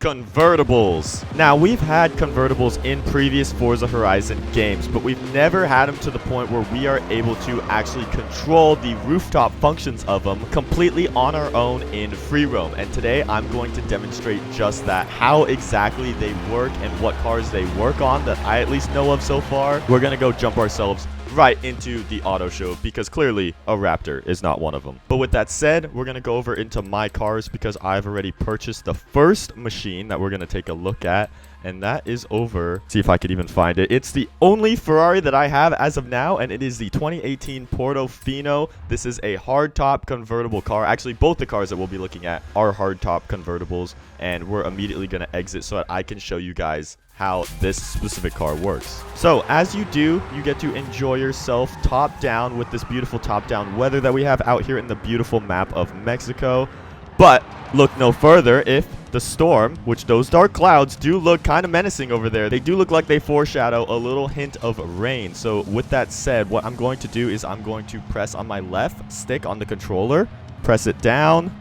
Convertibles. Now, we've had convertibles in previous Forza Horizon games, but we've never had them to the point where we are able to actually control the rooftop functions of them completely on our own in free roam. And today, I'm going to demonstrate just that, how exactly they work and what cars they work on that I at least know of so far. We're going to go jump ourselves right into the auto show because clearly a Raptor is not one of them. But with that said, we're going to go over into my cars because I've already purchased the first machine that we're going to take a look at, and that is over. See if I could even find it. It's the only Ferrari that I have as of now, and it is the 2018 Portofino. This is a hardtop convertible car. Actually, both the cars that we'll be looking at are hardtop convertibles, and we're immediately going to exit so that I can show you guys how this specific car works. So as you do, you get to enjoy yourself top down with this beautiful top down weather that we have out here in the beautiful map of Mexico. But look no further if the storm, which those dark clouds do look kind of menacing over there. They do look like they foreshadow a little hint of rain. So with that said, what I'm going to do is I'm going to press on my left stick on the controller, press it down,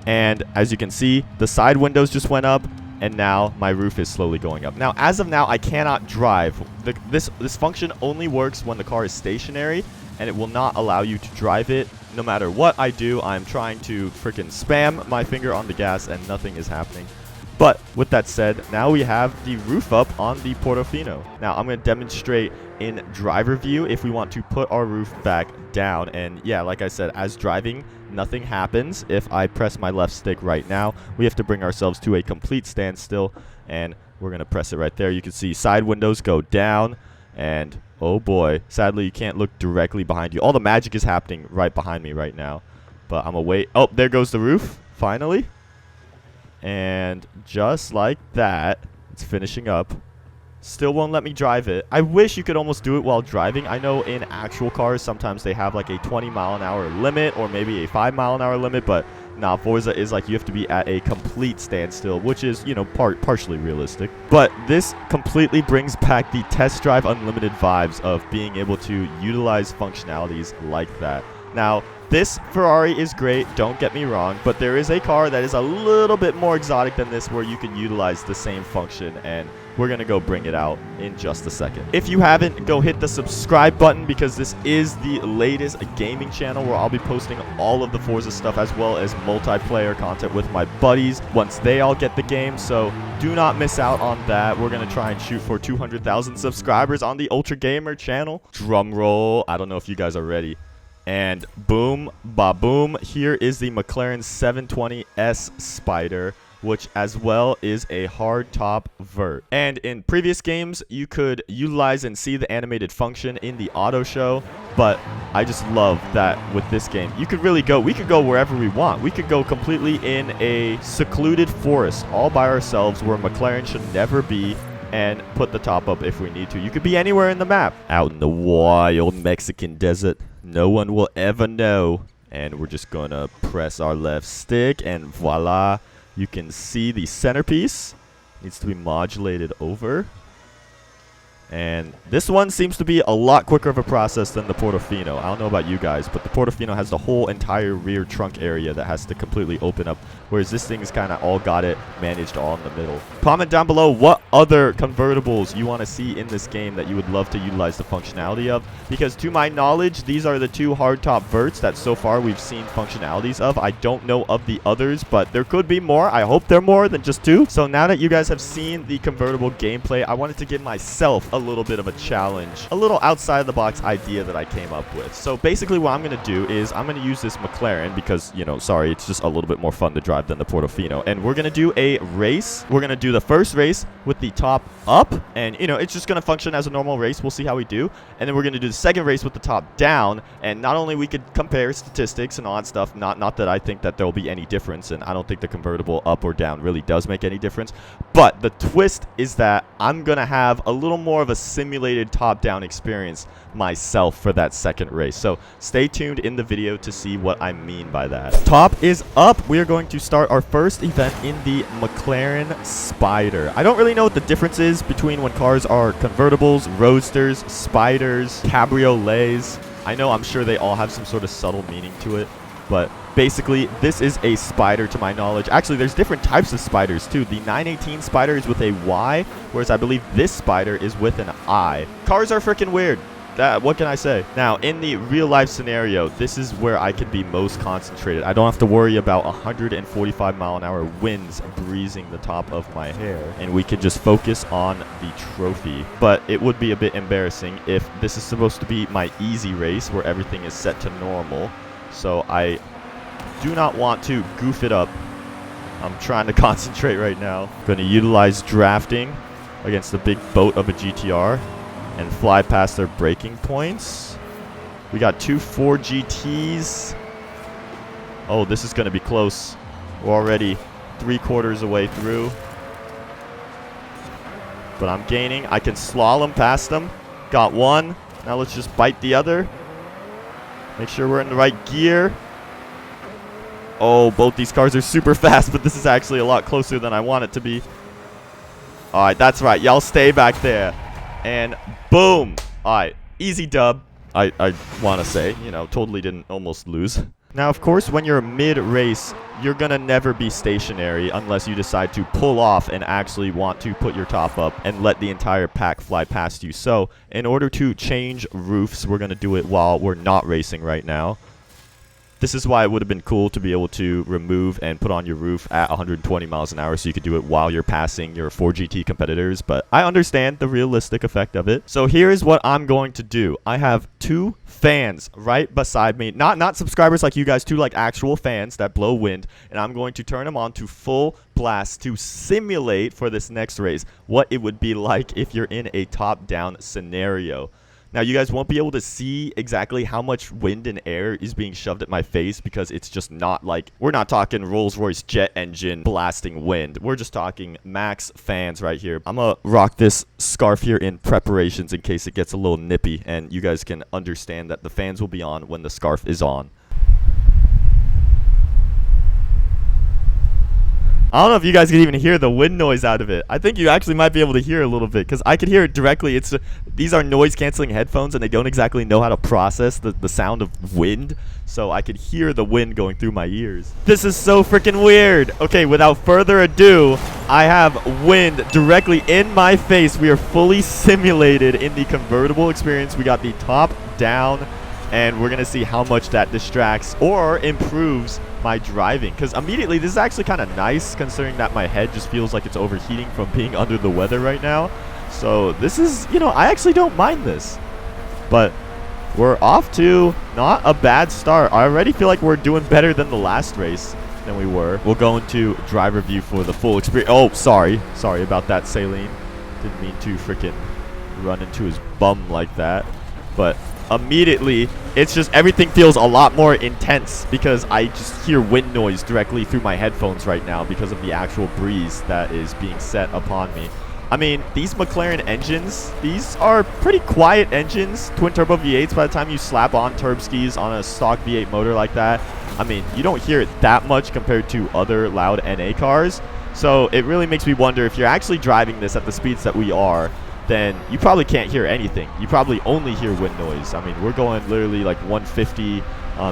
and as you can see, the side windows just went up, and now my roof is slowly going up. Now, as of now, I cannot drive. This function only works when the car is stationary, and it will not allow you to drive it. No matter what I do, I'm trying to freaking spam my finger on the gas, and nothing is happening. But with that said, now we have the roof up on the Portofino. Now, I'm going to demonstrate in driver view if we want to put our roof back down. And yeah, like I said, as driving, nothing happens. If I press my left stick right now, we have to bring ourselves to a complete standstill, and we're going to press it right there. You can see side windows go down, and oh boy, sadly you can't look directly behind you. All the magic is happening right behind me right now, but I'm gonna wait. Oh, there goes the roof finally, and just like that, it's finishing up. Still won't let me drive it. I wish you could almost do it while driving. I know in actual cars sometimes they have like a 20-mile-an-hour limit or maybe a 5-mile-an-hour limit, but nah, Forza is like you have to be at a complete standstill, which is, you know, partially realistic. But this completely brings back the Test Drive Unlimited vibes of being able to utilize functionalities like that. Now, this Ferrari is great, don't get me wrong, but there is a car that is a little bit more exotic than this where you can utilize the same function, and we're going to go bring it out in just a second. If you haven't, go hit the subscribe button because this is the latest gaming channel where I'll be posting all of the Forza stuff as well as multiplayer content with my buddies once they all get the game, so do not miss out on that. We're going to try and shoot for 200,000 subscribers on the UltraGamer channel. Drum roll. I don't know if you guys are ready. And boom, ba-boom, here is the McLaren 720S Spider, which as well is a hardtop vert. And in previous games, you could utilize and see the animated function in the auto show, but I just love that with this game, you could really go, we could go wherever we want. We could go completely in a secluded forest all by ourselves where McLaren should never be, and put the top up if we need to. You could be anywhere in the map. Out in the wild Mexican desert. No one will ever know. And we're just gonna press our left stick, and voila. You can see the centerpiece needs to be modulated over. And this one seems to be a lot quicker of a process than the Portofino. I don't know about you guys, but the Portofino has the whole entire rear trunk area that has to completely open up, whereas this thing's kind of all got it managed all in the middle. Comment down below what other convertibles you want to see in this game that you would love to utilize the functionality of, because to my knowledge, these are the two hardtop verts that so far we've seen functionalities of. I don't know of the others, but there could be more. I hope they're more than just two. So now that you guys have seen the convertible gameplay, I wanted to give myself a little bit of a challenge, a little outside of the box idea that I came up with. So basically what I'm going to do is I'm going to use this McLaren because, you know, sorry, it's just a little bit more fun to drive than the Portofino. And we're going to do a race. We're going to do the first race with the top up, and, you know, it's just going to function as a normal race. We'll see how we do. And then we're going to do the second race with the top down, and not only we could compare statistics and all that stuff, not that I think that there will be any difference, and I don't think the convertible up or down really does make any difference, but the twist is that I'm going to have a little more of a simulated top-down experience myself for that second race. So stay tuned in the video to see what I mean by that. Top is up. We are going to start our first event in the McLaren Spider. I don't really know what the difference is between when cars are convertibles, roadsters, spiders, cabriolets. I know I'm sure they all have some sort of subtle meaning to it, But basically, this is a spider to my knowledge. Actually, there's different types of spiders too. The 918 spider is with a Y, whereas I believe this spider is with an I. Cars are freaking weird. What can I say? Now, in the real life scenario, this is where I can be most concentrated. I don't have to worry about 145-mile-an-hour winds breezing the top of my hair, and we can just focus on the trophy. But it would be a bit embarrassing if this is supposed to be my easy race where everything is set to normal. So I do not want to goof it up. I'm trying to concentrate right now. I'm going to utilize drafting against the big boat of a GTR and fly past their braking points. We got 2 4 GTs. Oh, this is going to be close. We're already 3/4 away through. But I'm gaining. I can slalom past them. Got one. Now let's just bite the other. Make sure we're in the right gear. Oh, both these cars are super fast, but this is actually a lot closer than I want it to be. All right, that's right. Y'all stay back there. And boom. All right, easy dub. I want to say, you know, totally didn't almost lose. Now, of course, when you're mid-race, you're going to never be stationary unless you decide to pull off and actually want to put your top up and let the entire pack fly past you. So, in order to change roofs, we're going to do it while we're not racing right now. This is why it would have been cool to be able to remove and put on your roof at 120 miles an hour so you could do it while you're passing your 4GT competitors, but I understand the realistic effect of it. So here's what I'm going to do. I have 2 fans right beside me, not subscribers like you guys, 2 like actual fans that blow wind, and I'm going to turn them on to full blast to simulate for this next race what it would be like if you're in a top-down scenario. Now, you guys won't be able to see exactly how much wind and air is being shoved at my face because it's just not like, we're not talking Rolls-Royce jet engine blasting wind. We're just talking max fans right here. I'm going to rock this scarf here in preparations in case it gets a little nippy, and you guys can understand that the fans will be on when the scarf is on. I don't know if you guys can even hear the wind noise out of it. I think you actually might be able to hear a little bit because I could hear it directly. These are noise-canceling headphones, and they don't exactly know how to process the sound of wind. So I could hear the wind going through my ears. This is so freaking weird. Okay, without further ado, I have wind directly in my face. We are fully simulated in the convertible experience. We got the top down, and we're going to see how much that distracts or improves my driving, because immediately this is actually kind of nice considering that my head just feels like it's overheating from being under the weather right now. So this is, you know, I actually don't mind this, but we're off to not a bad start. I already feel like we're doing better than the last race than we were. We'll go into driver view for the full experience. Oh, sorry about that, Saline. Didn't mean to freaking run into his bum like that, but immediately it's just everything feels a lot more intense because I just hear wind noise directly through my headphones right now because of the actual breeze that is being set upon me. I mean, these McLaren engines, these are pretty quiet engines, twin turbo V8s. By the time you slap on turb skis on a stock V8 motor like that, I mean, you don't hear it that much compared to other loud NA cars. So it really makes me wonder if you're actually driving this at the speeds that we are, then you probably can't hear anything. You probably only hear wind noise. I mean, we're going literally like 150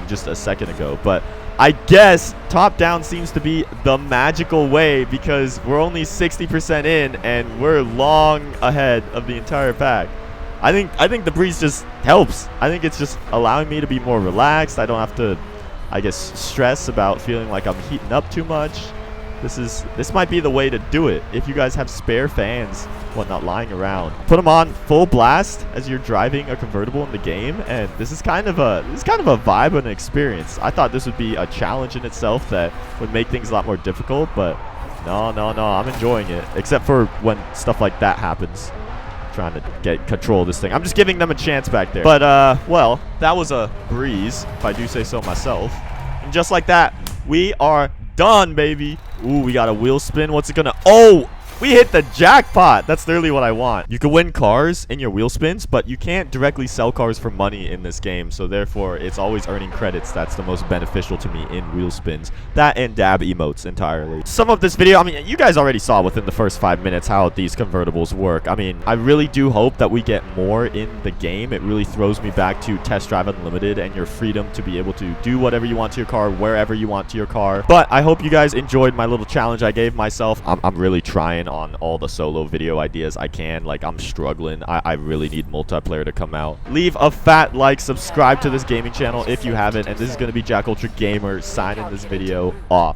just a second ago. But I guess top down seems to be the magical way because we're only 60% in and we're long ahead of the entire pack. I think the breeze just helps. I think it's just allowing me to be more relaxed. I don't have to, I guess, stress about feeling like I'm heating up too much. This might be the way to do it if you guys have spare fans, whatnot, lying around. Put them on full blast as you're driving a convertible in the game, and this is kind of a vibe and an experience. I thought this would be a challenge in itself that would make things a lot more difficult, but no, I'm enjoying it. Except for when stuff like that happens, trying to get control of this thing. I'm just giving them a chance back there. But well, that was a breeze, if I do say so myself. And just like that, we are done, baby. Ooh, we got a wheel spin. What's it gonna... Oh! We hit the jackpot. That's literally what I want. You can win cars in your wheel spins, but you can't directly sell cars for money in this game. So therefore, it's always earning credits. That's the most beneficial to me in wheel spins. That and dab emotes entirely. Some of this video, I mean, you guys already saw within the first 5 minutes how these convertibles work. I mean, I really do hope that we get more in the game. It really throws me back to Test Drive Unlimited and your freedom to be able to do whatever you want to your car, wherever you want to your car. But I hope you guys enjoyed my little challenge I gave myself. I'm really trying on all the solo video ideas I can. Like, I'm struggling. I really need multiplayer to come out. Leave a fat like, subscribe to this gaming channel if you haven't, and this is going to be JackUltraGamer signing this video off.